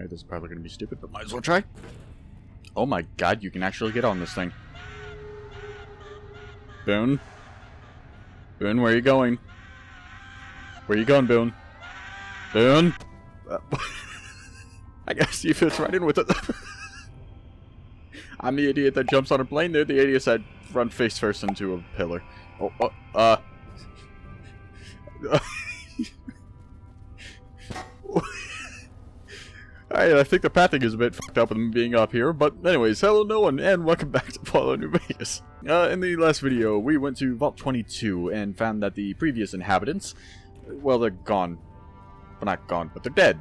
Alright, this is probably going to be stupid, but might as well try. Oh my god, you can actually get on this thing. Boone? Boone, where are you going? Where are you going, Boone? Boone? I guess he fits right in with it. I'm the idiot that jumps on a plane. They're the idiots that run face first into a pillar. Alright, I think the pathing is a bit fucked up with me being up here, but anyways, hello no one, and welcome back to Fallout New Vegas. In the last video, we went to Vault 22 and found that the previous inhabitants, well, they're gone. Well, not gone, but they're dead.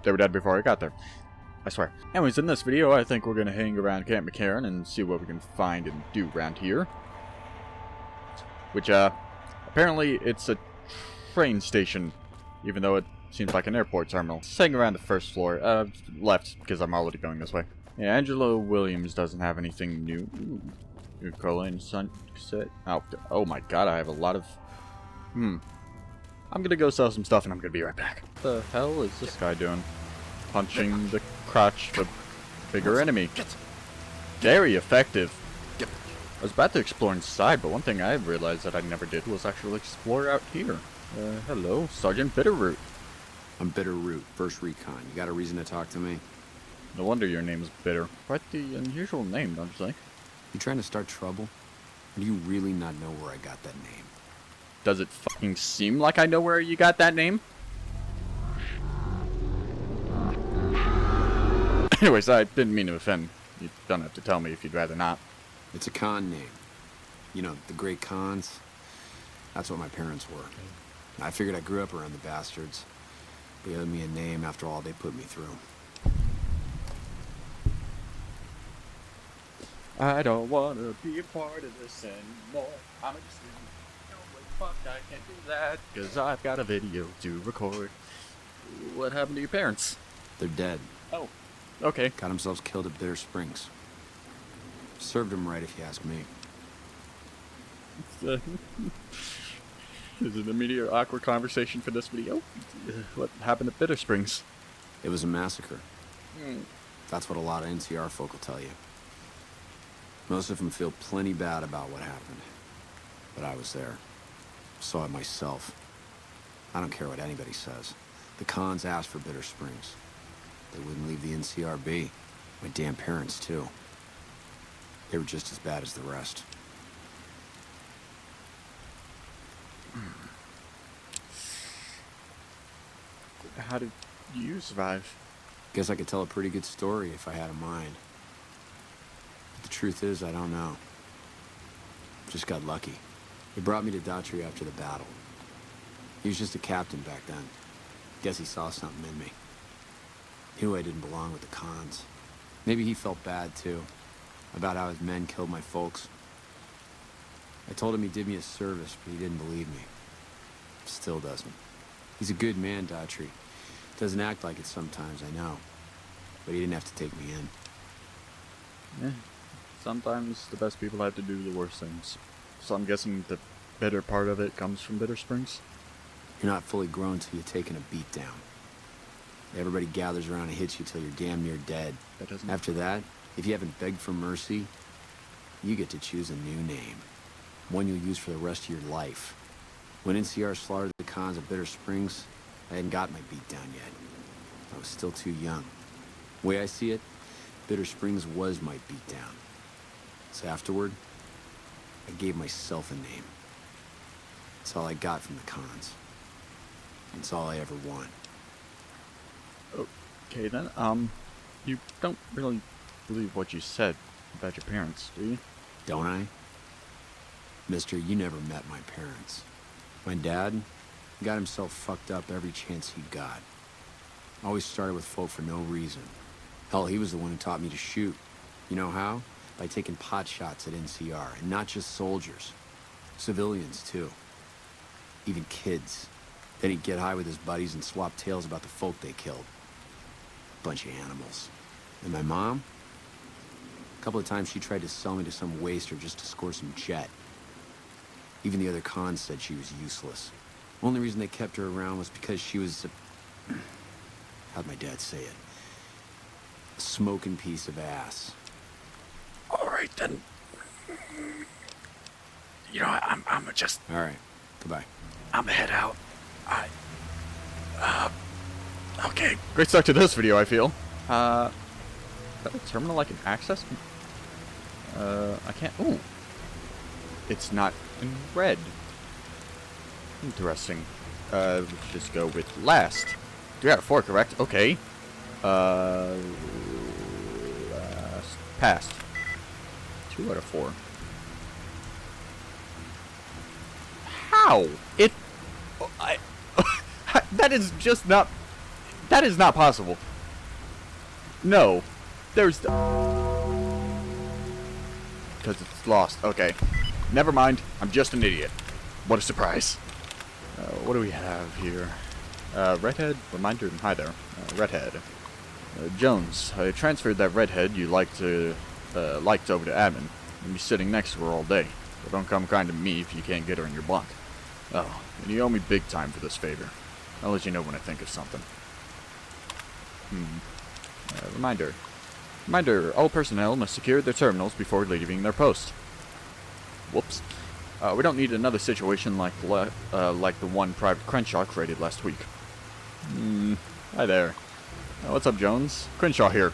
They were dead before I got there. I swear. Anyways, in this video, I think we're going to hang around Camp McCarran and see what we can find and do around here. Which, apparently it's a train station, even though it seems like an airport terminal. Let's hang around the first floor, left, because I'm already going this way. Yeah, Angela Williams doesn't have anything new. Ooh, Colin Sunset. Oh my god, I have a lot of... I'm gonna go sell some stuff and I'm gonna be right back. What the hell is this guy doing? Punching the crotch of a bigger enemy. Very effective. I was about to explore inside, but one thing I realized that I never did was actually explore out here. Hello, Sergeant Bitterroot. I'm Bitterroot, first recon. You got a reason to talk to me? No wonder your name is Bitter. Quite the unusual name, don't you think? You trying to start trouble? Or do you really not know where I got that name? Does it fucking seem like I know where you got that name? Anyways, I didn't mean to offend. You don't have to tell me if you'd rather not. It's a con name. You know, the great cons. That's what my parents were. I figured I grew up around the bastards. They owed me a name after all they put me through. I don't want to be a part of this anymore. I'm just fuck, I can't do that, because I've got a video to record. What happened to your parents? They're dead. Oh, okay. Got themselves killed at Bitter Springs. Served them right, if you ask me. Is it a immediate awkward conversation for this video? What happened at Bitter Springs? It was a massacre. That's what a lot of NCR folk will tell you. Most of them feel plenty bad about what happened. But I was there. Saw it myself. I don't care what anybody says. The cons asked for Bitter Springs. They wouldn't leave the NCR be. My damn parents, too. They were just as bad as the rest. How did you survive? Guess I could tell a pretty good story if I had a mind. But the truth is, I don't know. Just got lucky. They brought me to Daughtry after the battle. He was just a captain back then. Guess he saw something in me. He knew I didn't belong with the cons. Maybe he felt bad, too, about how his men killed my folks. I told him he did me a service, but he didn't believe me. Still doesn't. He's a good man, Daughtry. Doesn't act like it sometimes, I know. But he didn't have to take me in. Yeah. Sometimes the best people have to do the worst things. So I'm guessing the bitter part of it comes from Bitter Springs? You're not fully grown till you've taken a beat down. Everybody gathers around and hits you till you're damn near dead. After that, if you haven't begged for mercy, you get to choose a new name. One you'll use for the rest of your life. When NCR slaughtered the cons at Bitter Springs, I hadn't got my beat down yet. I was still too young. The way I see it, Bitter Springs was my beat down. So afterward, I gave myself a name. It's all I got from the cons. It's all I ever want. Okay then, you don't really believe what you said about your parents, do you? Don't I? Mister, you never met my parents. My dad got himself fucked up every chance he got. Always started with folk for no reason. Hell, he was the one who taught me to shoot. You know how? By taking pot shots at NCR, and not just soldiers. Civilians, too. Even kids. Then he'd get high with his buddies and swap tales about the folk they killed. Bunch of animals. And my mom? A couple of times she tried to sell me to some waster just to score some jet. Even the other cons said she was useless. Only reason they kept her around was because she was how'd my dad say it? smoking piece of ass. Alright then. You know, I'm just... Alright, goodbye. I'm gonna head out. Okay. Great start to this video, I feel. Is that a terminal I can access? I can't... Ooh. It's not in red. Interesting. Let's just go with last. 3 out of 4, correct? Okay. Passed. 2 out of 4. How? That is just not... That is not possible. No. There's... Because it's lost. Okay. Never mind. I'm just an idiot. What a surprise. What do we have here? Redhead? Reminder? Hi there. Redhead. Jones. I transferred that redhead you liked over to admin. You'll be sitting next to her all day. But don't come crying to me if you can't get her in your bunk. Oh, and you owe me big time for this favor. I'll let you know when I think of something. Reminder. Reminder, all personnel must secure their terminals before leaving their post. Whoops. We don't need another situation like the one Private Crenshaw created last week. Hi there. What's up, Jones? Crenshaw here.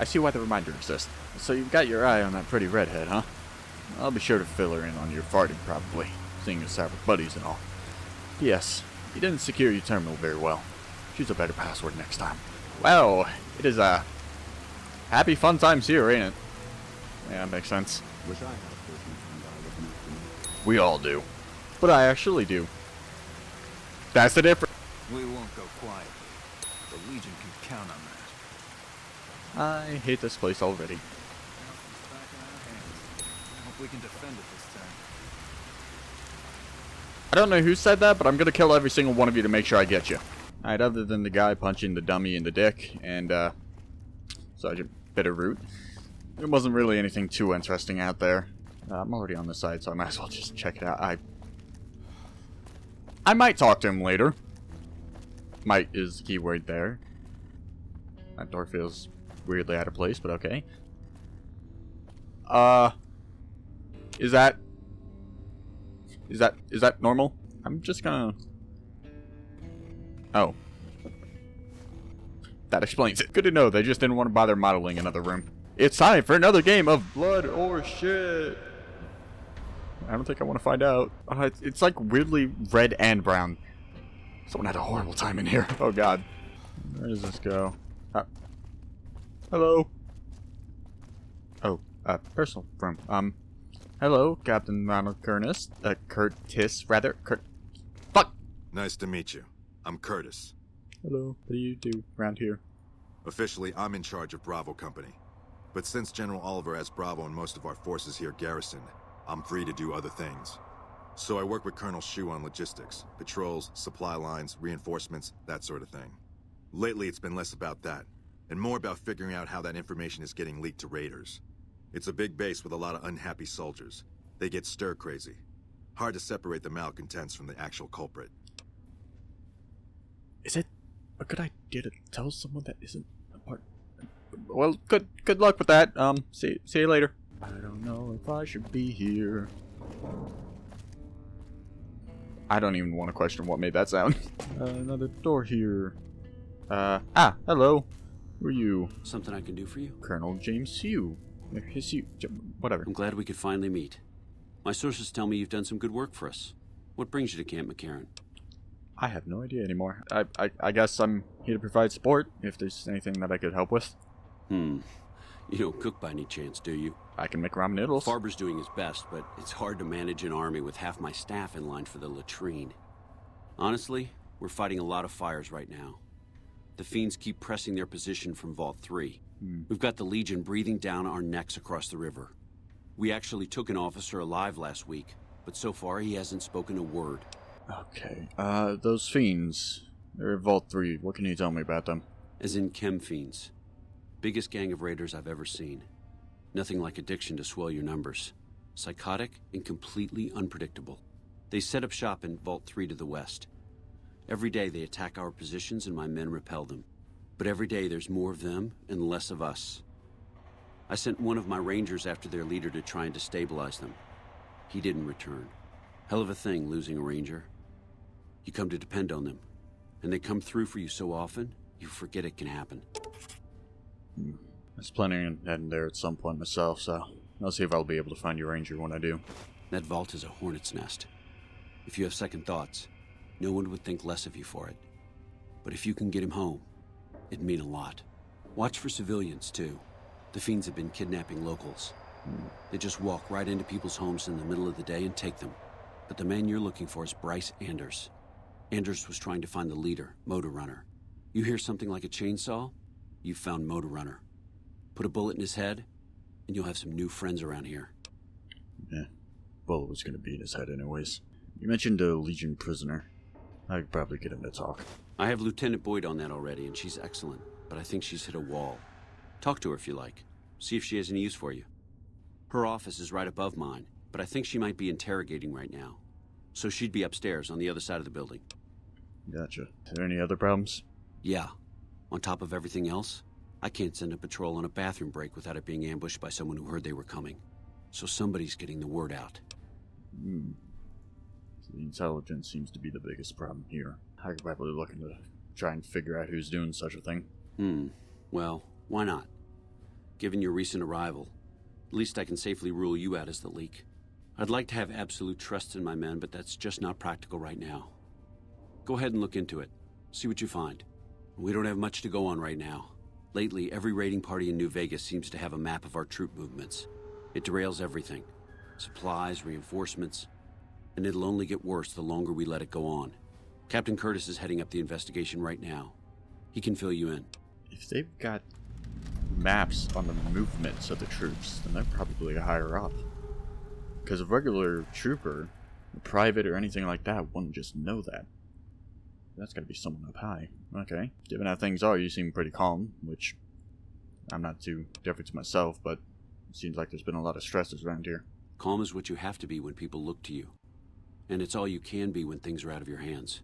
I see why the reminder exists. So you've got your eye on that pretty redhead, huh? I'll be sure to fill her in on your farting, probably, seeing as we're buddies and all. P.S. You didn't secure your terminal very well. Choose a better password next time. Well, it is happy fun times here, ain't it? Yeah, that makes sense. Wish I had We all do. But I actually do. That's the difference. We won't go quietly. The Legion can count on that. I hate this place already. Back in our hands. I hope we can defend it this time. I don't know who said that, but I'm gonna kill every single one of you to make sure I get you. Alright, other than the guy punching the dummy in the dick and Sergeant Bitterroot, there wasn't really anything too interesting out there. I'm already on the side, so I might as well just check it out. I might talk to him later. Might is the key word there. That door feels weirdly out of place, but okay. Is that normal? I'm just gonna... Oh. That explains it. Good to know, they just didn't want to bother modeling another room. It's time for another game of Blood or Shit. I don't think I want to find out. It's like weirdly red and brown. Someone had a horrible time in here. Oh god. Where does this go? Hello? Oh, personal room. Hello, Captain Ronald Curtis, rather. Fuck! Nice to meet you. I'm Curtis. Hello, what do you do around here? Officially, I'm in charge of Bravo Company. But since General Oliver has Bravo and most of our forces here garrisoned, I'm free to do other things. So I work with Colonel Shu on logistics, patrols, supply lines, reinforcements, that sort of thing. Lately, it's been less about that, and more about figuring out how that information is getting leaked to raiders. It's a big base with a lot of unhappy soldiers. They get stir-crazy. Hard to separate the malcontents from the actual culprit. Is it a good idea to tell someone that isn't a part? Well, good luck with that. See you later. I don't know if I should be here. I don't even want to question what made that sound. Another door here. Hello. Who are you? Something I can do for you? Colonel James Hugh. Whatever. I'm glad we could finally meet. My sources tell me you've done some good work for us. What brings you to Camp McCarran? I have no idea anymore. I guess I'm here to provide support, if there's anything that I could help with. You don't cook by any chance, do you? I can make ramen noodles. Farber's doing his best, but it's hard to manage an army with half my staff in line for the latrine. Honestly, we're fighting a lot of fires right now. The fiends keep pressing their position from Vault 3. We've got the Legion breathing down our necks across the river. We actually took an officer alive last week, but so far he hasn't spoken a word. Okay, those fiends, they're at Vault 3. What can you tell me about them? As in chem fiends. Biggest gang of raiders I've ever seen. Nothing like addiction to swell your numbers. Psychotic and completely unpredictable. They set up shop in Vault 3 to the west. Every day they attack our positions and my men repel them. But every day there's more of them and less of us. I sent one of my rangers after their leader to try and destabilize them. He didn't return. Hell of a thing, losing a ranger. You come to depend on them, and they come through for you so often, you forget it can happen. I was planning on heading there at some point myself, so I'll see if I'll be able to find your ranger when I do. That vault is a hornet's nest. If you have second thoughts, no one would think less of you for it. But if you can get him home, it'd mean a lot. Watch for civilians, too. The fiends have been kidnapping locals. They just walk right into people's homes in the middle of the day and take them. But the man you're looking for is Bryce Anders. Anders was trying to find the leader, Motor Runner. You hear something like a chainsaw? You've found Motor Runner. Put a bullet in his head, and you'll have some new friends around here. Yeah, bullet was gonna be in his head anyways. You mentioned a Legion prisoner. I could probably get him to talk. I have Lieutenant Boyd on that already, and she's excellent. But I think she's hit a wall. Talk to her if you like. See if she has any use for you. Her office is right above mine, but I think she might be interrogating right now. So she'd be upstairs on the other side of the building. Gotcha. Are there any other problems? Yeah. On top of everything else, I can't send a patrol on a bathroom break without it being ambushed by someone who heard they were coming. So somebody's getting the word out. So the intelligence seems to be the biggest problem here. I could probably look into try and figure out who's doing such a thing. Well, why not? Given your recent arrival, at least I can safely rule you out as the leak. I'd like to have absolute trust in my men, but that's just not practical right now. Go ahead and look into it. See what you find. We don't have much to go on right now. Lately, every raiding party in New Vegas seems to have a map of our troop movements. It derails everything. Supplies, reinforcements. And it'll only get worse the longer we let it go on. Captain Curtis is heading up the investigation right now. He can fill you in. If they've got maps on the movements of the troops, then they're probably higher up. Because a regular trooper, a private or anything like that, wouldn't just know that. That's gotta be someone up high. Okay. Given how things are, you seem pretty calm, which I'm not too different to myself, but it seems like there's been a lot of stresses around here. Calm is what you have to be when people look to you. And it's all you can be when things are out of your hands.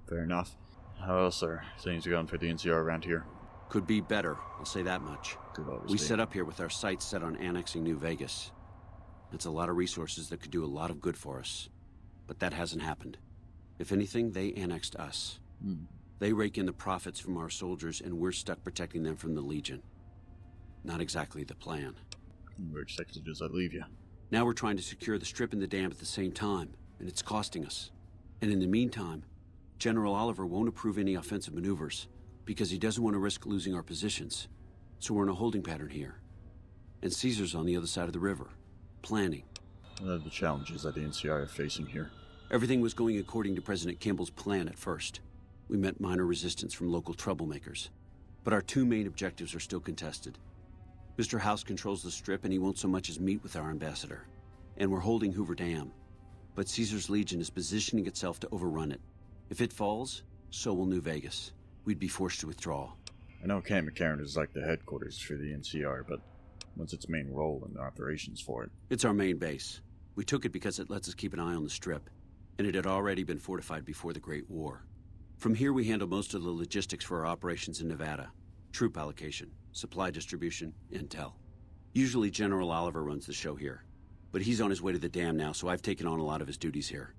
Fair enough. How else are things going for the NCR around here? Could be better, I'll say that much. We set up here with our sights set on annexing New Vegas. It's a lot of resources that could do a lot of good for us. But that hasn't happened. If anything, they annexed us. They rake in the profits from our soldiers, and we're stuck protecting them from the Legion. Not exactly the plan. Where exactly does that leave you? Now we're trying to secure the strip and the dam at the same time, and it's costing us. And in the meantime, General Oliver won't approve any offensive maneuvers, because he doesn't want to risk losing our positions. So we're in a holding pattern here. And Caesar's on the other side of the river, planning. What are the challenges that the NCR are facing here? Everything was going according to President Campbell's plan at first. We met minor resistance from local troublemakers. But our two main objectives are still contested. Mr. House controls the strip, and he won't so much as meet with our ambassador. And we're holding Hoover Dam. But Caesar's Legion is positioning itself to overrun it. If it falls, so will New Vegas. We'd be forced to withdraw. I know Camp McCarran is like the headquarters for the NCR, but what's its main role in the operations for it? It's our main base. We took it because it lets us keep an eye on the strip, and it had already been fortified before the Great War. From here we handle most of the logistics for our operations in Nevada. Troop allocation, supply distribution, intel. Usually General Oliver runs the show here, but he's on his way to the dam now, so I've taken on a lot of his duties here.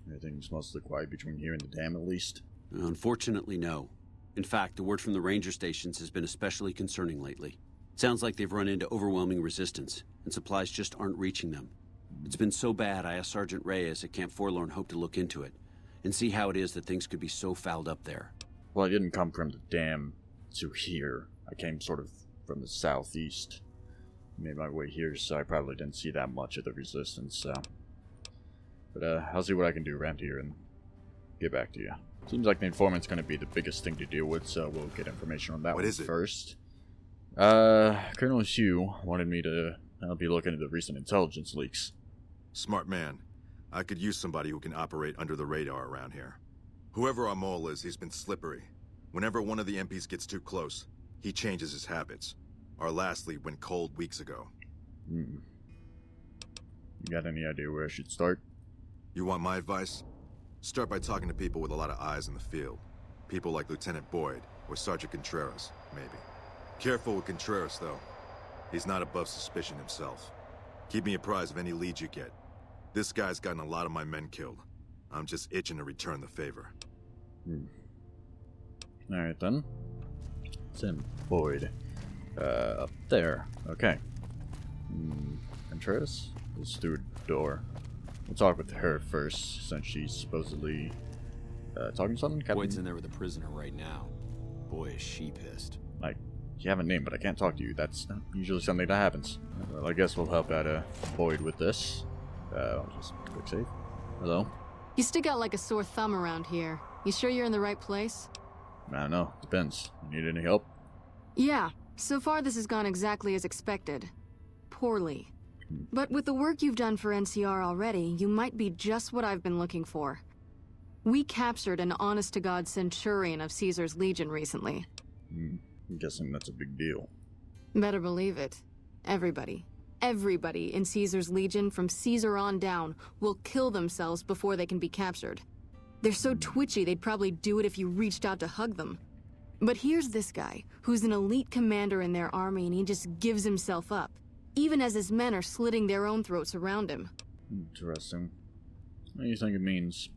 Everything's mostly quiet between here and the dam, at least? Unfortunately, no. In fact, the word from the ranger stations has been especially concerning lately. It sounds like they've run into overwhelming resistance, and supplies just aren't reaching them. It's been so bad, I asked Sergeant Reyes at Camp Forlorn Hope to look into it, and see how it is that things could be so fouled up there. Well, I didn't come from the dam to here. I came sort of from the southeast. Made my way here, so I probably didn't see that much of the resistance, so... But, I'll see what I can do around here and get back to you. Seems like the informant's gonna be the biggest thing to deal with, so we'll get information on that one first. Colonel Hugh wanted me to help you look into the recent intelligence leaks. Smart man. I could use somebody who can operate under the radar around here. Whoever our mole is, he's been slippery. Whenever one of the MPs gets too close, he changes his habits. Our last lead went cold weeks ago. You got any idea where I should start? You want my advice? Start by talking to people with a lot of eyes in the field. People like Lieutenant Boyd. Or Sergeant Contreras, maybe. Careful with Contreras, though. He's not above suspicion himself. Keep me apprised of any leads you get. This guy's gotten a lot of my men killed. I'm just itching to return the favor. Alright then. It's in Boyd. Up there. Okay. Contreras? Let's do a door. We'll talk with her first, since she's supposedly talking to something. Captain? Boyd's in there with a prisoner right now. Boy, is she pissed. Like, you have a name, but I can't talk to you. That's not usually something that happens. Well, I guess we'll help out Boyd with this. Just quick save. Hello? You stick out like a sore thumb around here. You sure you're in the right place? I don't know. Depends. You need any help? Yeah. So far this has gone exactly as expected. Poorly. But with the work you've done for NCR already, you might be just what I've been looking for. We captured an honest-to-God Centurion of Caesar's Legion recently. I'm guessing that's a big deal. Better believe it. Everybody in Caesar's Legion from Caesar on down will kill themselves before they can be captured. They're so twitchy they'd probably do it if you reached out to hug them. But here's this guy, who's an elite commander in their army, and he just gives himself up, even as his men are slitting their own throats around him. Interesting. What do you think it means?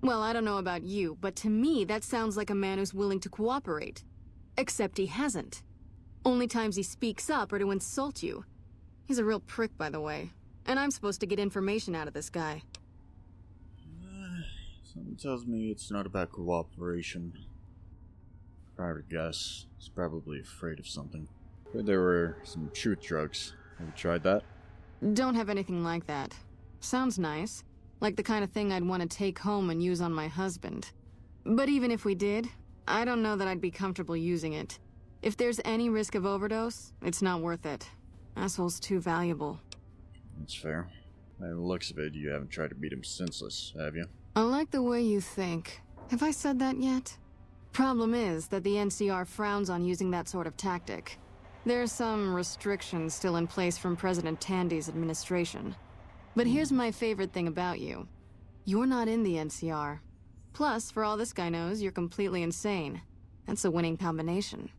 Well, I don't know about you, but to me that sounds like a man who's willing to cooperate. Except he hasn't. Only times he speaks up are to insult you. He's a real prick, by the way. And I'm supposed to get information out of this guy. Something tells me it's not about cooperation. If I were to guess, he's probably afraid of something. Heard there were some truth drugs. Have you tried that? Don't have anything like that. Sounds nice. Like the kind of thing I'd want to take home and use on my husband. But even if we did, I don't know that I'd be comfortable using it. If there's any risk of overdose, it's not worth it. Asshole's too valuable. That's fair. By the looks of it, you haven't tried to beat him senseless, have you? I like the way you think. Have I said that yet? Problem is that the NCR frowns on using that sort of tactic. There's some restrictions still in place from President Tandy's administration. But here's my favorite thing about you. You're not in the NCR. Plus, for all this guy knows, you're completely insane. That's a winning combination.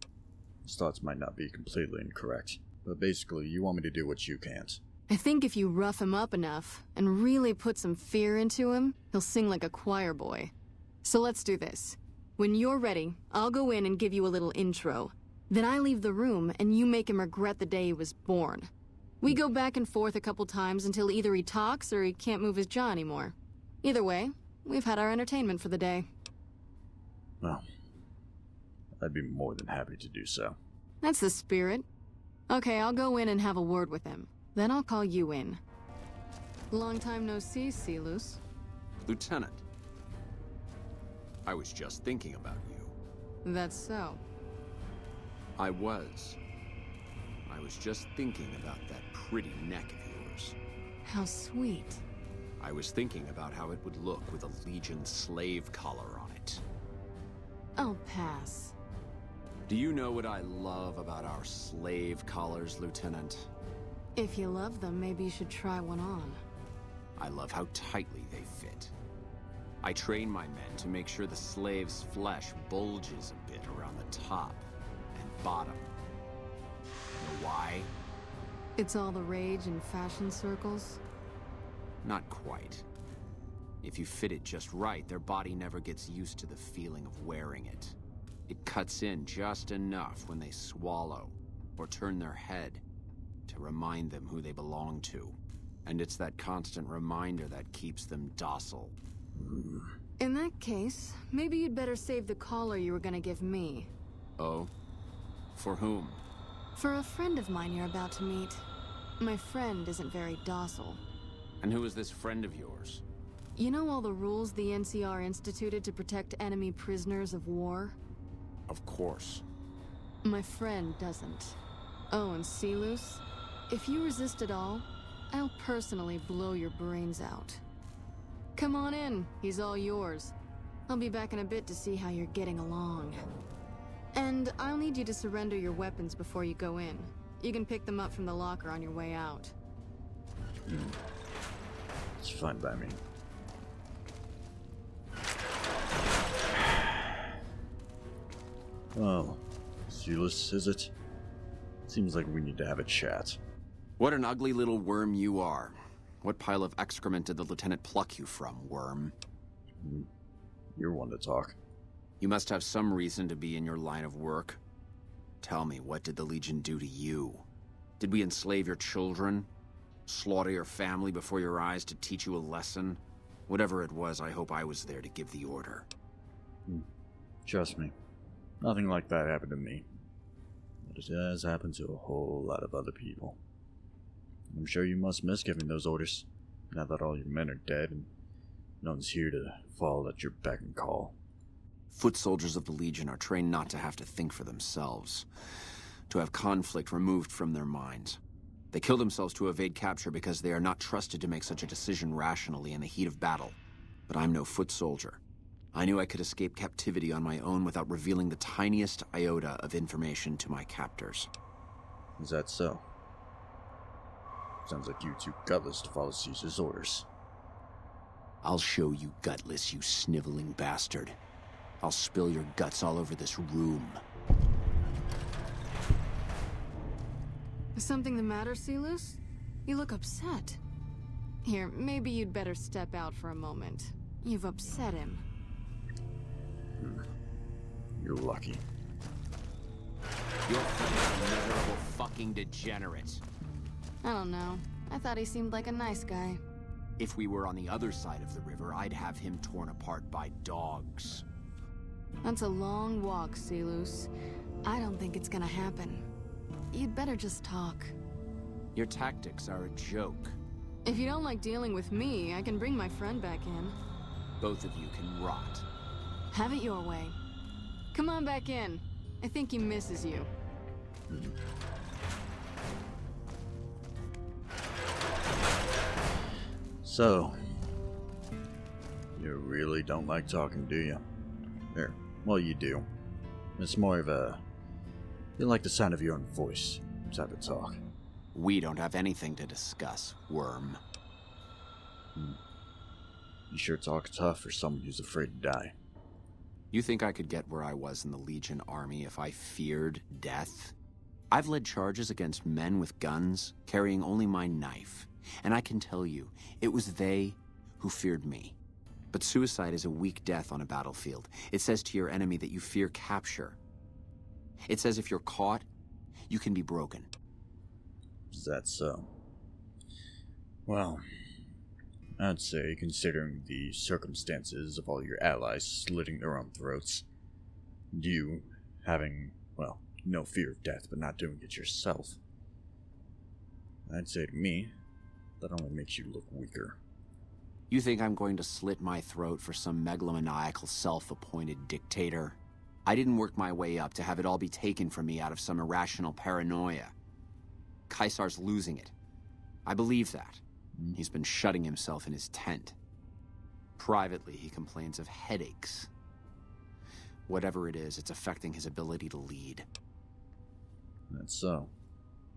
His thoughts might not be completely incorrect, but basically, you want me to do what you can't. I think if you rough him up enough, and really put some fear into him, he'll sing like a choir boy. So let's do this. When you're ready, I'll go in and give you a little intro. Then I leave the room, and you make him regret the day he was born. We go back and forth a couple times until either he talks or he can't move his jaw anymore. Either way, we've had our entertainment for the day. Well, I'd be more than happy to do so. That's the spirit. Okay, I'll go in and have a word with him. Then I'll call you in. Long time no see, Silus. Lieutenant. I was just thinking about you. That's so. I was just thinking about that pretty neck of yours. How sweet. I was thinking about how it would look with a Legion slave collar on it. I'll pass. Do you know what I love about our slave collars, Lieutenant? If you love them, maybe you should try one on. I love how tightly they fit. I train my men to make sure the slave's flesh bulges a bit around the top and bottom. Know why? It's all the rage in fashion circles? Not quite. If you fit it just right, their body never gets used to the feeling of wearing it. It cuts in just enough when they swallow or turn their head to remind them who they belong to. And it's that constant reminder that keeps them docile. In that case, maybe you'd better save the collar you were gonna give me. Oh? For whom? For a friend of mine you're about to meet. My friend isn't very docile. And who is this friend of yours? You know all the rules the NCR instituted to protect enemy prisoners of war? Of course. My friend doesn't. Oh, and Silus? If you resist at all, I'll personally blow your brains out. Come on in, he's all yours. I'll be back in a bit to see how you're getting along. And I'll need you to surrender your weapons before you go in. You can pick them up from the locker on your way out. It's fine by me. Oh, Silus, is it? Seems like we need to have a chat. What an ugly little worm you are. What pile of excrement did the lieutenant pluck you from, worm? You're one to talk. You must have some reason to be in your line of work. Tell me, what did the Legion do to you? Did we enslave your children? Slaughter your family before your eyes to teach you a lesson? Whatever it was, I hope I was there to give the order. Trust me, nothing like that happened to me. But it has happened to a whole lot of other people. I'm sure you must miss giving those orders, now that all your men are dead and no one's here to fall at your beck and call. Foot soldiers of the Legion are trained not to have to think for themselves, to have conflict removed from their minds. They kill themselves to evade capture because they are not trusted to make such a decision rationally in the heat of battle. But I'm no foot soldier. I knew I could escape captivity on my own without revealing the tiniest iota of information to my captors. Is that so? Sounds like you're too gutless to follow Caesar's orders. I'll show you gutless, you sniveling bastard. I'll spill your guts all over this room. Is something the matter, Silus? You look upset. Here, maybe you'd better step out for a moment. You've upset him. You're lucky. You're a miserable fucking degenerate. I don't know. I thought he seemed like a nice guy. If we were on the other side of the river, I'd have him torn apart by dogs. That's a long walk, Silus. I don't think it's gonna happen. You'd better just talk. Your tactics are a joke. If you don't like dealing with me, I can bring my friend back in. Both of you can rot. Have it your way. Come on back in. I think he misses you. So, you really don't like talking, do you? Well, you do. It's more of a... You like the sound of your own voice type of talk. We don't have anything to discuss, worm. You sure talk tough for someone who's afraid to die. You think I could get where I was in the Legion army if I feared death? I've led charges against men with guns, carrying only my knife. And I can tell you, it was they who feared me. But suicide is a weak death on a battlefield. It says to your enemy that you fear capture. It says if you're caught, you can be broken. Is that so? Well, I'd say, considering the circumstances of all your allies slitting their own throats, you having, well, no fear of death but not doing it yourself, I'd say to me, that only makes you look weaker. You think I'm going to slit my throat for some megalomaniacal self-appointed dictator? I didn't work my way up to have it all be taken from me out of some irrational paranoia. Caesar's losing it. I believe that. He's been shutting himself in his tent. Privately, he complains of headaches. Whatever it is, it's affecting his ability to lead. That's so.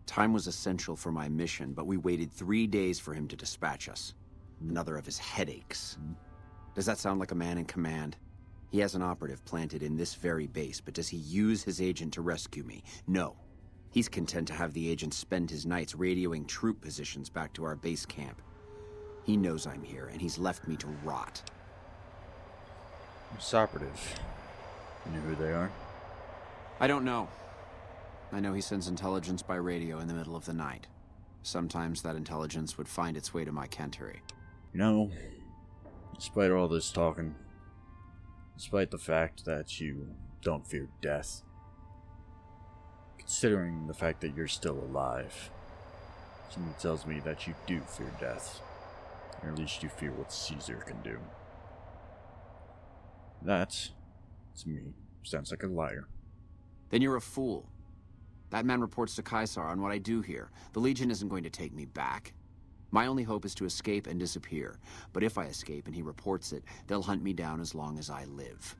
Time was essential for my mission, but we waited 3 days for him to dispatch us. Another of his headaches. Does that sound like a man in command? He has an operative planted in this very base, but does he use his agent to rescue me? No. He's content to have the agent spend his nights radioing troop positions back to our base camp. He knows I'm here, and he's left me to rot. This operative. You know who they are? I don't know. I know he sends intelligence by radio in the middle of the night. Sometimes that intelligence would find its way to my cantery. You know, despite all this talking, despite the fact that you don't fear death, considering the fact that you're still alive, something tells me that you do fear death. Or at least you fear what Caesar can do. That, to me, sounds like a liar. Then you're a fool. That man reports to Caesar on what I do here. The Legion isn't going to take me back. My only hope is to escape and disappear. But if I escape and he reports it, they'll hunt me down as long as I live.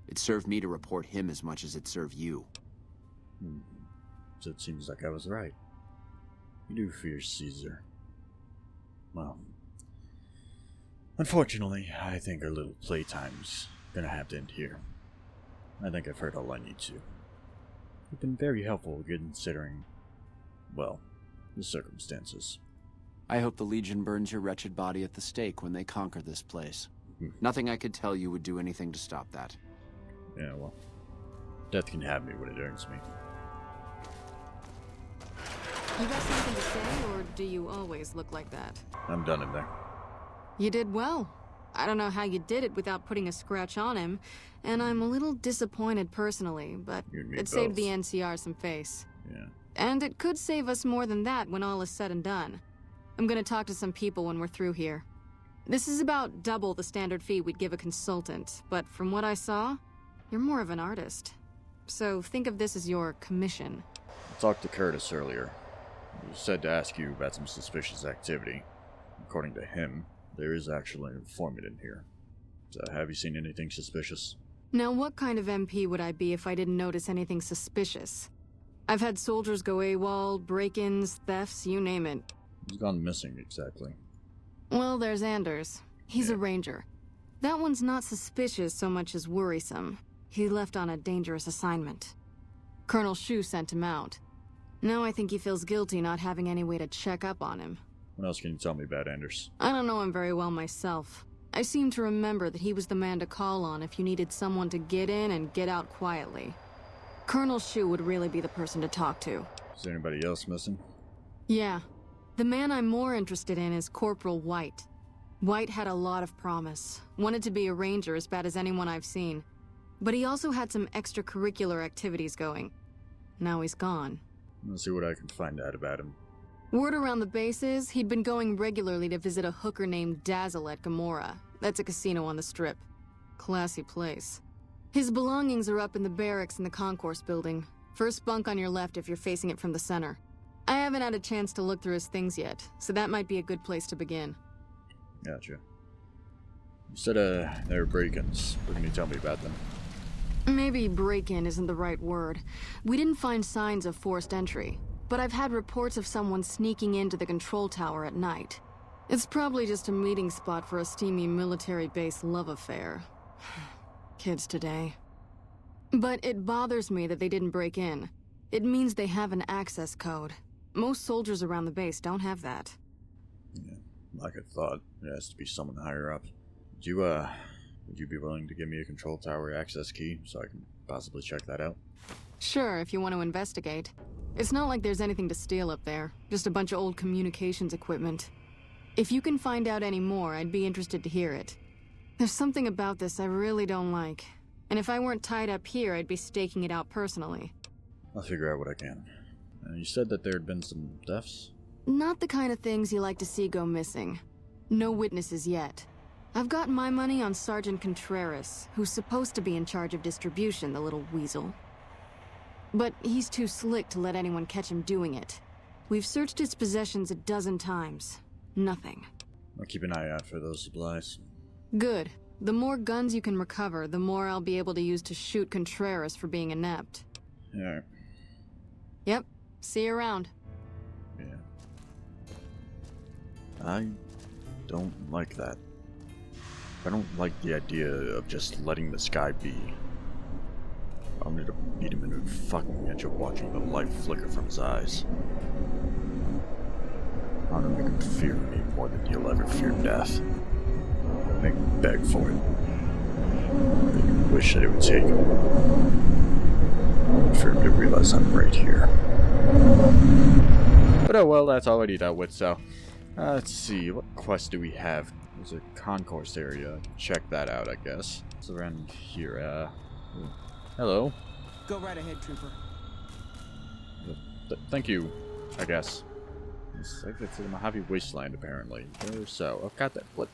It served me to report him as much as it served you. So it seems like I was right. You do fear Caesar. Well, unfortunately, I think our little playtime's gonna have to end here. I think I've heard all I need to. You've been very helpful considering, well, the circumstances. I hope the Legion burns your wretched body at the stake when they conquer this place. Nothing I could tell you would do anything to stop that. Yeah, well, death can have me when it earns me. You got something to say, or do you always look like that? I'm done in there. You did well. I don't know how you did it without putting a scratch on him, and I'm a little disappointed personally, but it saved the NCR some face. Yeah. And it could save us more than that when all is said and done. I'm gonna talk to some people when we're through here. This is about double the standard fee we'd give a consultant, but from what I saw, you're more of an artist. So think of this as your commission. I talked to Curtis earlier. He said to ask you about some suspicious activity. According to him, there is actually an informant in here. So have you seen anything suspicious? Now, what kind of MP would I be if I didn't notice anything suspicious? I've had soldiers go AWOL, break-ins, thefts, you name it. Who's gone missing exactly? Well, there's Anders. He's a ranger. That one's not suspicious so much as worrisome. He left on a dangerous assignment. Colonel Shu sent him out. Now I think he feels guilty not having any way to check up on him. What else can you tell me about Anders? I don't know him very well myself. I seem to remember that he was the man to call on if you needed someone to get in and get out quietly. Colonel Shu would really be the person to talk to. Is there anybody else missing? Yeah. The man I'm more interested in is Corpral White. White had a lot of promise. Wanted to be a ranger as bad as anyone I've seen. But he also had some extracurricular activities going. Now he's gone. Let's see what I can find out about him. Word around the base is he'd been going regularly to visit a hooker named Dazzle at Gamora. That's a casino on the Strip. Classy place. His belongings are up in the barracks in the Concourse building. First bunk on your left if you're facing it from the center. I haven't had a chance to look through his things yet, so that might be a good place to begin. Gotcha. You said there were break-ins. What can you tell me about them? Maybe break-in isn't the right word. We didn't find signs of forced entry, but I've had reports of someone sneaking into the control tower at night. It's probably just a meeting spot for a steamy military base love affair. Kids today. But it bothers me that they didn't break in. It means they have an access code. Most soldiers around the base don't have that. Yeah, like I thought, it has to be someone higher up. Would you be willing to give me a control tower access key so I can possibly check that out? Sure, if you want to investigate. It's not like there's anything to steal up there, just a bunch of old communications equipment. If you can find out any more, I'd be interested to hear it. There's something about this I really don't like, and if I weren't tied up here, I'd be staking it out personally. I'll figure out what I can. You said that there had been some deaths? Not the kind of things you like to see go missing. No witnesses yet. I've got my money on Sergeant Contreras, who's supposed to be in charge of distribution, the little weasel. But he's too slick to let anyone catch him doing it. We've searched his possessions a dozen times. Nothing. I'll keep an eye out for those supplies. Good. The more guns you can recover, the more I'll be able to use to shoot Contreras for being inept. Yeah. Yep. See you around. Yeah. I don't like that. I don't like the idea of just letting this guy be. I'm gonna beat him into a fucking edge of watching the light flicker from his eyes. I'm gonna make him fear me more than he'll ever fear death. Make him beg for it. Make him wish that it would take him. For him to realize I'm right here. But oh well, that's already dealt with, so... let's see, what quest do we have? There's a concourse area. Check that out, I guess. It's around here, hello? Go right ahead, Trooper. Thank you, I guess. It's like it's in the Mojave Wasteland, apparently. So, I've got that. What?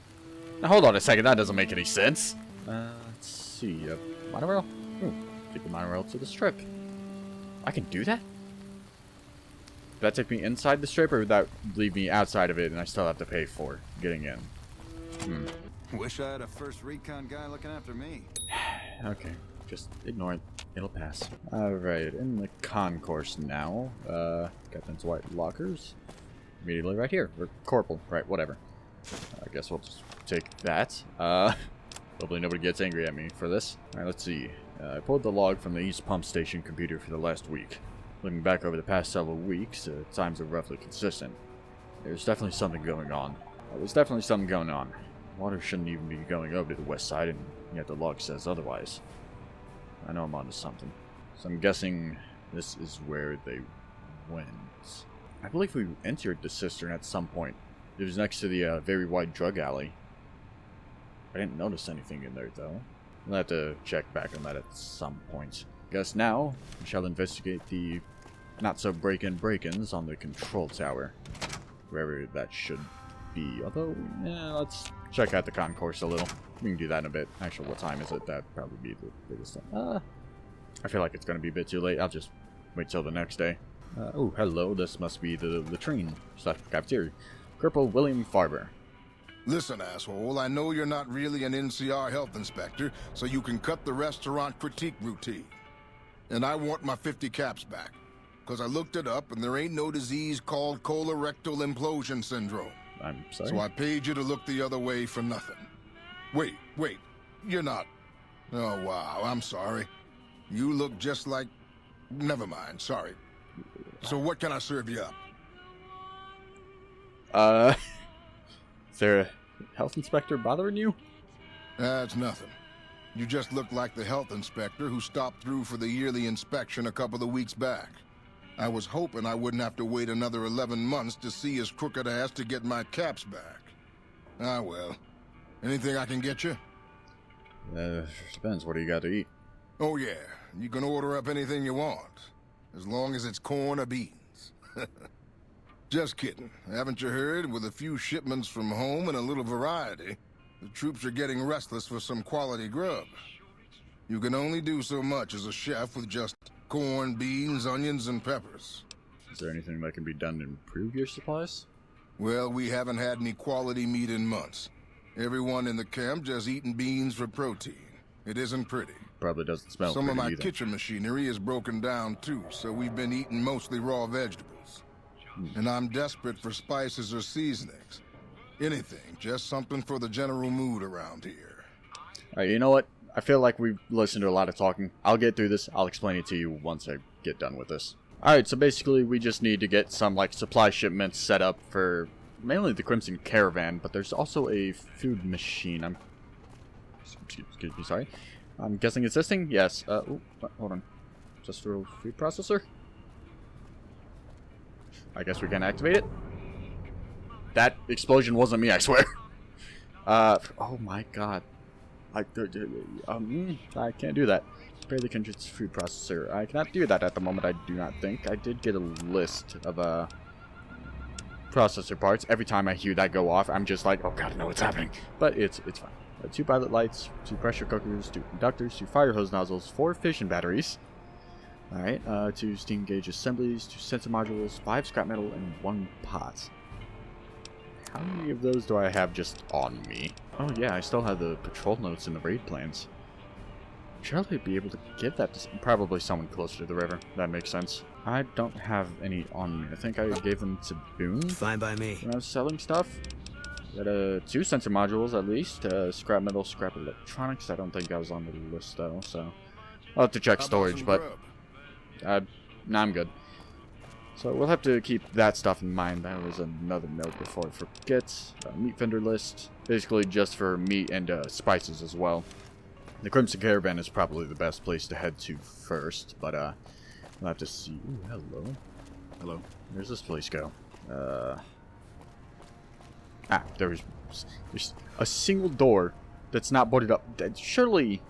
Now, hold on a second, that doesn't make any sense. Let's see, monorail? Take the monorail to the Strip. I can do that? Would that take me inside the Strip, or would that leave me outside of it and I still have to pay for getting in? Wish I had a first recon guy looking after me. Okay, just ignore it. It'll pass. Alright, in the concourse now. Captain's white lockers. Immediately right here. Or Corpral, right, whatever. I guess we'll just take that. Hopefully nobody gets angry at me for this. Alright, let's see. I pulled the log from the East Pump Station computer for the last week. Looking back over the past several weeks, times are roughly consistent. There's definitely something going on. Water shouldn't even be going over to the west side, and yet the log says otherwise. I know I'm onto something. So I'm guessing this is where they went. I believe we entered the cistern at some point. It was next to the very wide drug alley. I didn't notice anything in there, though. We'll have to check back on that at some point. Guess now, we shall investigate the not-so-break-in break-ins on the control tower. Wherever that should be. Although, let's check out the concourse a little. We can do that in a bit. Actually, what time is it? That'd probably be the biggest thing. I feel like it's going to be a bit too late. I'll just wait till the next day. Oh, hello. This must be the latrine / cafeteria. Corpral William Farber. Listen, asshole, I know you're not really an NCR health inspector, so you can cut the restaurant critique routine. And I want my 50 caps back. Because I looked it up, and there ain't no disease called colorectal implosion syndrome. I'm sorry? So I paid you to look the other way for nothing. Wait, you're not... Oh, wow, I'm sorry. You look just like... Never mind, sorry. So what can I serve you up? Is there a health inspector bothering you? That's nothing. You just look like the health inspector who stopped through for the yearly inspection a couple of weeks back. I was hoping I wouldn't have to wait another 11 months to see his crooked ass to get my caps back. Ah, well. Anything I can get you? Depends. What do you got to eat? Oh, yeah. You can order up anything you want. As long as it's corn or beans. Just kidding. Haven't you heard? With a few shipments from home and a little variety, the troops are getting restless for some quality grub. You can only do so much as a chef with just corn, beans, onions, and peppers. Is there anything that can be done to improve your supplies? Well, we haven't had any quality meat in months. Everyone in the camp just eating beans for protein. It isn't pretty. Probably doesn't smell Some of pretty my either. kitchen machinery is broken down too, so we've been eating mostly raw vegetables. And I'm desperate for spices or seasonings. Anything, just something for the general mood around here. Alright, you know what? I feel like we've listened to a lot of talking. I'll get through this. I'll explain it to you once I get done with this. Alright, so basically we just need to get some supply shipments set up for mainly the Crimson Caravan, but there's also a food machine. Excuse me, sorry. I'm guessing it's this thing? Yes. Hold on. Industrial food processor? I guess we can activate it. That explosion wasn't me, I swear. Oh my god. I can't do that. Prepare the Kindred's food processor. I cannot do that at the moment, I do not think. I did get a list of, processor parts. Every time I hear that go off, I'm just like, oh god, I know what's happening. But it's fine. 2 pilot lights, 2 pressure cookers, 2 conductors, 2 fire hose nozzles, 4 fission batteries. Alright, 2 steam gauge assemblies, 2 sensor modules, 5 scrap metal, and 1 pot. How many of those do I have just on me? Oh yeah, I still have the patrol notes and the raid plans. Should I be able to give that to probably someone closer to the river? That makes sense. I don't have any on me. I think I gave them to Boone. Fine by me. When I was selling stuff. Got 2 sensor modules at least. Scrap metal, scrap electronics. I don't think I was on the list though, so I'll have to check storage, but nah, I'm good. So we'll have to keep that stuff in mind. That was another note before I forget. Meat vendor list, basically just for meat and spices as well. The Crimson Caravan is probably the best place to head to first, but we'll have to see. Ooh, hello. Hello. Where's this place go? There's a single door that's not boarded up. Surely,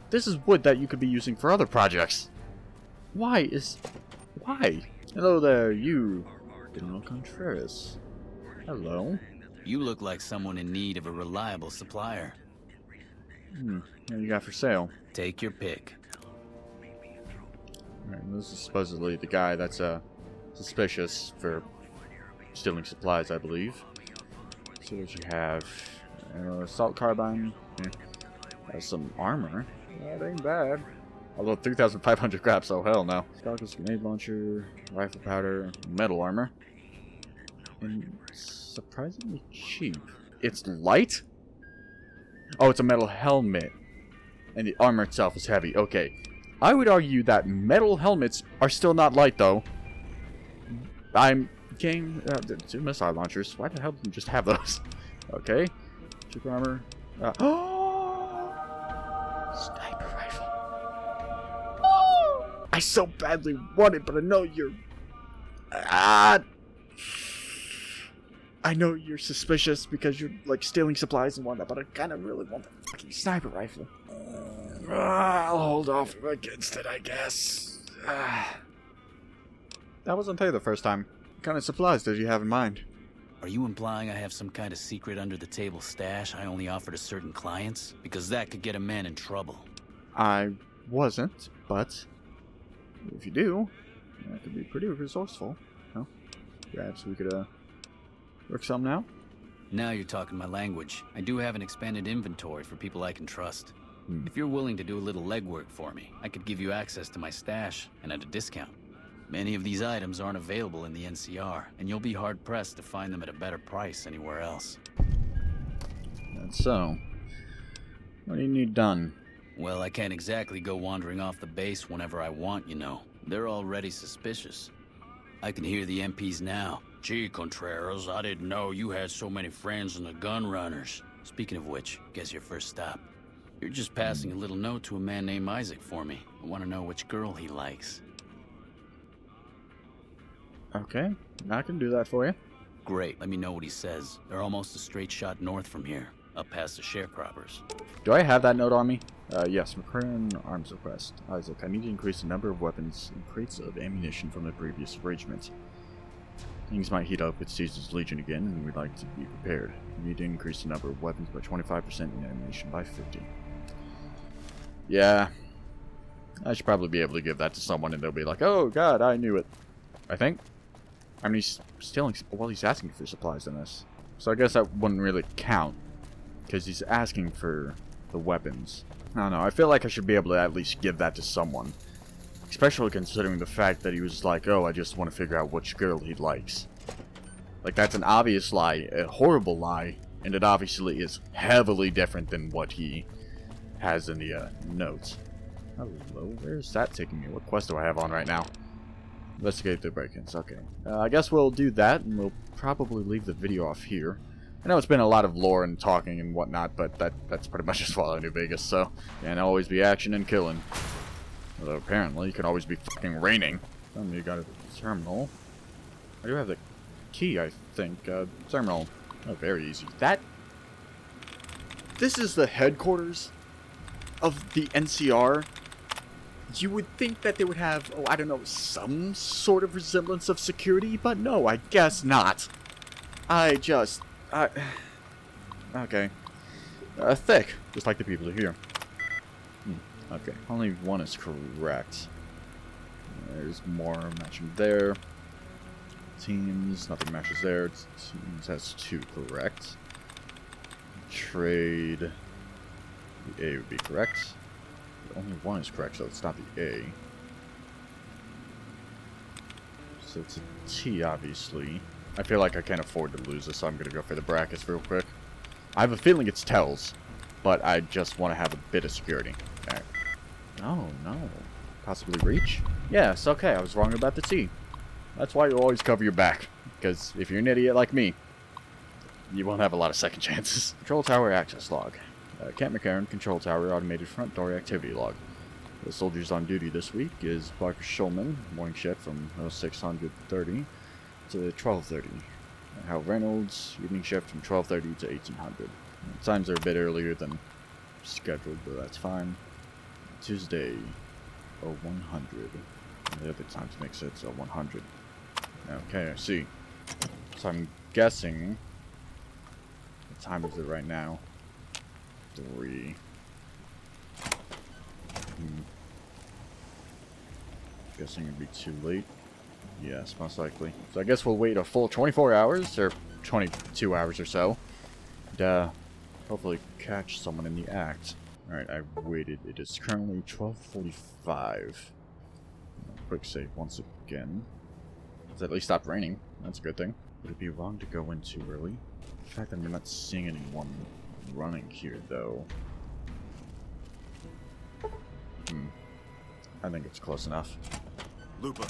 this is wood that you could be using for other projects. Why? Hello there, you, General Contreras. Hello. You look like someone in need of a reliable supplier. What you got for sale? Take your pick. Alright, this is supposedly the guy that's suspicious for stealing supplies, I believe. So what you have? Assault carbine. Some armor. That ain't bad. Although 3,500 scrap, so hell no. Stalker's grenade launcher, rifle powder, metal armor. And surprisingly cheap. It's light? Oh, it's a metal helmet. and the armor itself is heavy. Okay, I would argue that metal helmets are still not light, though. I'm getting 2 missile launchers. Why the hell didn't you just have those? Okay, super armor. Sniper rifle. I so badly want it, but I know you're. I know you're suspicious because you're like stealing supplies and whatnot, but I kind of really want the fucking sniper rifle. I'll hold off against it, I guess. That wasn't tell you the first time. What kind of supplies did you have in mind? Are you implying I have some kind of secret under-the-table stash I only offer to certain clients? Because that could get a man in trouble. I wasn't, but if you do, that could be pretty resourceful. Well, perhaps we could work something out? Now you're talking my language. I do have an expanded inventory for people I can trust. If you're willing to do a little legwork for me, I could give you access to my stash, and at a discount. Many of these items aren't available in the NCR, and you'll be hard-pressed to find them at a better price anywhere else. That's so. What do you need done? Well, I can't exactly go wandering off the base whenever I want, you know. They're already suspicious. I can hear the MPs now. Gee, Contreras, I didn't know you had so many friends in the gun runners. Speaking of which, guess your first stop. You're just passing a little note to a man named Isaac for me. I want to know which girl he likes. Okay, I can do that for you. Great, let me know what he says. They're almost a straight shot north from here, up past the sharecroppers. Do I have that note on me? Yes, McCarran arms request. Isaac, I need to increase the number of weapons and crates of ammunition from the previous arrangement. Things might heat up with Caesar's Legion again, and we'd like to be prepared. We need to increase the number of weapons by 25% and ammunition by 50%. Yeah, I should probably be able to give that to someone, and they'll be like, "Oh God, I knew it." I think. I mean, he's stealing. Well, he's asking for supplies in this, so I guess that wouldn't really count because he's asking for the weapons. I don't know. I feel like I should be able to at least give that to someone. Especially considering the fact that he was like, oh, I just want to figure out which girl he likes. Like, that's an obvious lie, a horrible lie, and it obviously is heavily different than what he has in the notes. Hello, where's that taking me? What quest do I have on right now? Investigate the break-ins, okay. I guess we'll do that, and we'll probably leave the video off here. I know it's been a lot of lore and talking and whatnot, but that's pretty much just Fallout New Vegas, so can't always be action and killing. Although apparently it can always be fucking raining. You got a terminal. I do have the key, I think. Terminal. Oh, very easy. This is the headquarters of the NCR. You would think that they would have, oh, I don't know, some sort of resemblance of security, but no, I guess not. Okay. Thick, just like the people here. Okay, only one is correct. There's more matching there. Teams, nothing matches there. Teams has 2 correct. Trade. The A would be correct. Only one is correct, so it's not the A. So it's a T, obviously. I feel like I can't afford to lose this, so I'm going to go for the brackets real quick. I have a feeling it's tells, but I just want to have a bit of security. Alright. Oh, no. Possibly reach? Yes, okay, I was wrong about the T. That's why you always cover your back, because if you're an idiot like me, you won't have a lot of second chances. Control tower access log. Capt McCarran, control tower automated front door activity log. The soldiers on duty this week is Parker Schulman, morning shift from 0630 to 1230. Hal Reynolds, evening shift from 1230 to 1800. Times are a bit earlier than scheduled, but that's fine. Tuesday, 0100. And the other times makes it 100. Okay, I see. So I'm guessing. What time is it right now? 3. Guessing it'd be too late. Yes, most likely. So I guess we'll wait a full 24 hours, or 22 hours or so. And, hopefully catch someone in the act. Alright, I waited. It is currently 12:45. Quick save once again. It's at least stopped raining. That's a good thing. Would it be wrong to go in too early? The fact that I'm not seeing anyone running here, though. I think it's close enough. Lupa,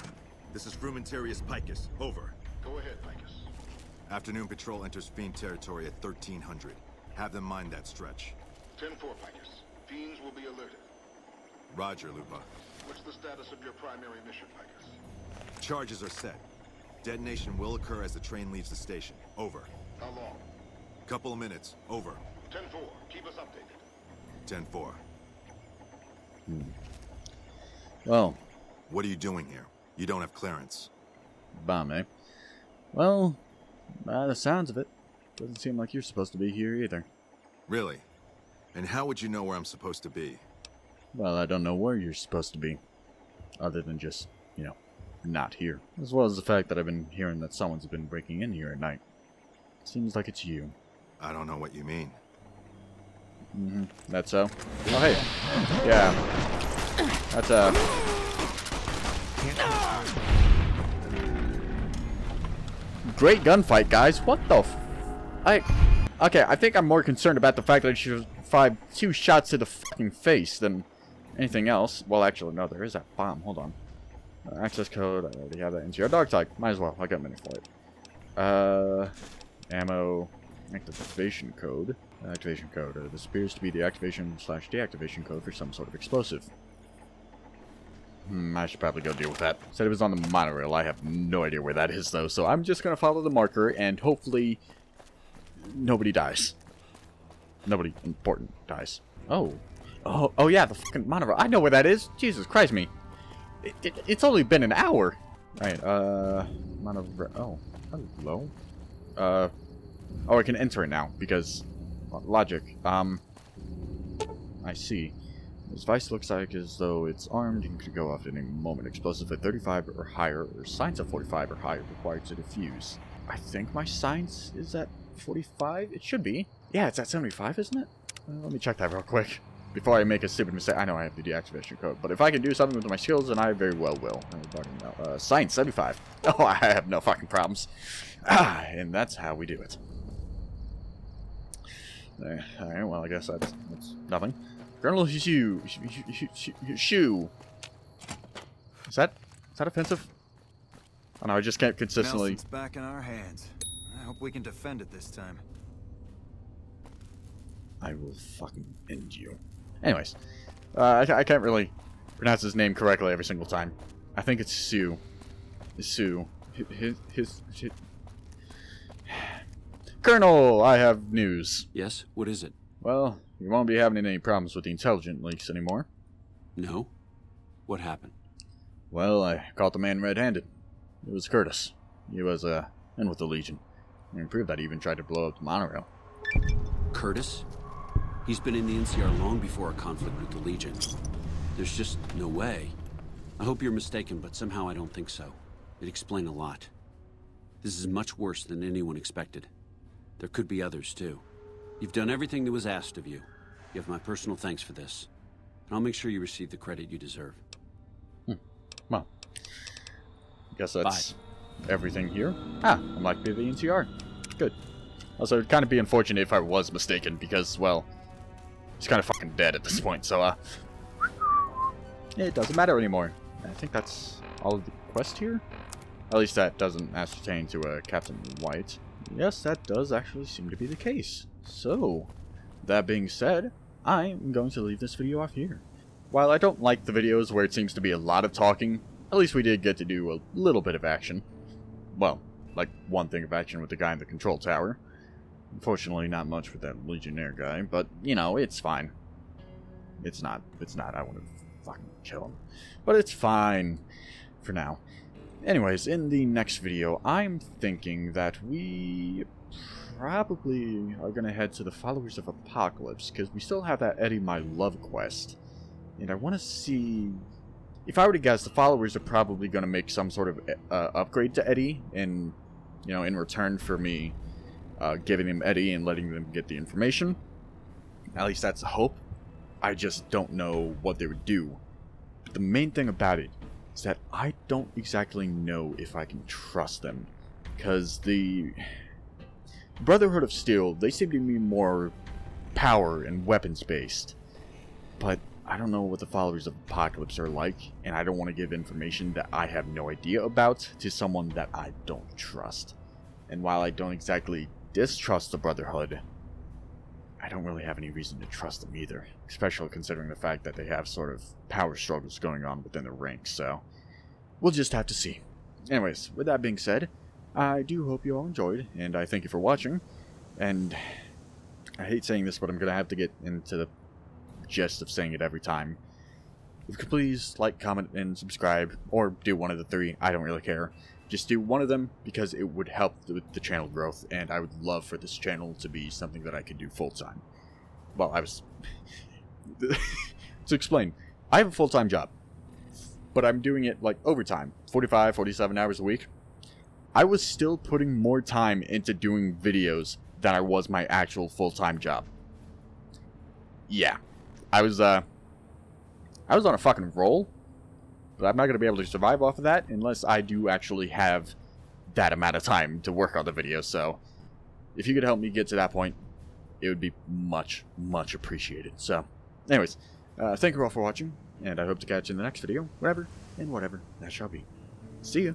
this is Frumentarius Picus. Over. Go ahead, Picus. Afternoon patrol enters Fiend territory at 1300. Have them mind that stretch. 10-4, Picus. Fiends will be alerted. Roger, Lupa. What's the status of your primary mission, Picus? Charges are set. Detonation will occur as the train leaves the station. Over. How long? Couple of minutes. Over. 10-4. Keep us updated. 10-4. Well, What are you doing here? You don't have clearance. bomb, eh? Well, by the sounds of it, doesn't seem like you're supposed to be here either. Really? And how would you know where I'm supposed to be? Well, I don't know where you're supposed to be. Other than just, you know, not here. As well as the fact that I've been hearing that someone's been breaking in here at night. Seems like it's you. I don't know what you mean. That's so? Oh, hey. Yeah. That's, great gunfight, guys. What the Okay, I think I'm more concerned about the fact that I should have fired 2 shots to the fucking face than anything else. Well, actually, no, there is that bomb. Hold on. Access code. I already have that into your dog tag. Might as well. I got money for it. Ammo. Activation code. Activation code. This appears to be the activation/deactivation code for some sort of explosive. I should probably go deal with that. Said it was on the monorail. I have no idea where that is, though. So I'm just going to follow the marker and hopefully nobody dies. Nobody important dies. Oh, yeah, the fucking monorail. I know where that is. Jesus Christ me. It's only been an hour. Alright, monorail. Oh, hello. Oh, I can enter it now because logic. I see. This device looks like as though it's armed and could go off at any moment. Explosive at 35 or higher, or science of 45 or higher required to defuse. I think my science is at 45? It should be. Yeah, it's at 75, isn't it? Let me check that real quick before I make a stupid mistake. I know I have the deactivation code, but if I can do something with my skills, then I very well will. Science 75. Oh, I have no fucking problems. And that's how we do it. Alright, well, I guess that's nothing. Colonel Shoe. Is that offensive? Oh no, I just can't consistently. Nelson's back in our hands. I hope we can defend it this time. I will fucking end you. Anyways, I can't really pronounce his name correctly every single time. I think it's Sue. Sue. His Colonel, I have news. Yes? What is it? Well, you won't be having any problems with the intelligence leaks anymore. No? What happened? Well, I caught the man red-handed. It was Curtis. He was, in with the Legion. And proved that he even tried to blow up the monorail. Curtis? He's been in the NCR long before our conflict with the Legion. There's just no way. I hope you're mistaken, but somehow I don't think so. It'd explain a lot. This is much worse than anyone expected. There could be others, too. You've done everything that was asked of you. You have my personal thanks for this. And I'll make sure you receive the credit you deserve. Well, I guess that's everything here. I'm like the NCR. Good. Also, it'd kind of be unfortunate if I was mistaken, because, well, he's kind of fucking dead at this point, so, it doesn't matter anymore. I think that's all of the quest here. At least that doesn't ascertain to Captain White. Yes, that does actually seem to be the case. So, that being said, I'm going to leave this video off here. While I don't like the videos where it seems to be a lot of talking, at least we did get to do a little bit of action. Well, like one thing of action with the guy in the control tower. Unfortunately, not much with that Legionnaire guy, but, you know, it's fine. It's not, I want to fucking kill him. But it's fine for now. Anyways, in the next video, I'm thinking that we probably are going to head to the Followers of Apocalypse, because we still have that Eddie My Love quest. And I want to see... If I were to guess, the Followers are probably going to make some sort of upgrade to Eddie, in return for me giving him Eddie and letting them get the information. At least that's the hope. I just don't know what they would do. But the main thing about it is that I don't exactly know if I can trust them. Because the Brotherhood of Steel, they seem to be more power and weapons based. But I don't know what the followers of Apocalypse are like, and I don't want to give information that I have no idea about to someone that I don't trust. And while I don't exactly distrust the Brotherhood, I don't really have any reason to trust them either, especially considering the fact that they have sort of power struggles going on within the ranks, so we'll just have to see. Anyways, with that being said, I do hope you all enjoyed, and I thank you for watching, and I hate saying this, but I'm going to have to get into the gist of saying it every time. If you could please like, comment, and subscribe, or do one of the three, I don't really care. Just do one of them, because it would help with the channel growth, and I would love for this channel to be something that I could do full-time. Well, to explain, I have a full-time job, but I'm doing it, like, overtime, 45, 47 hours a week. I was still putting more time into doing videos than I was my actual full-time job. Yeah, I was on a fucking roll. But I'm not going to be able to survive off of that unless I do actually have that amount of time to work on the video. So, if you could help me get to that point, it would be much, much appreciated. So, anyways, thank you all for watching, and I hope to catch you in the next video, wherever and whatever that shall be. See ya!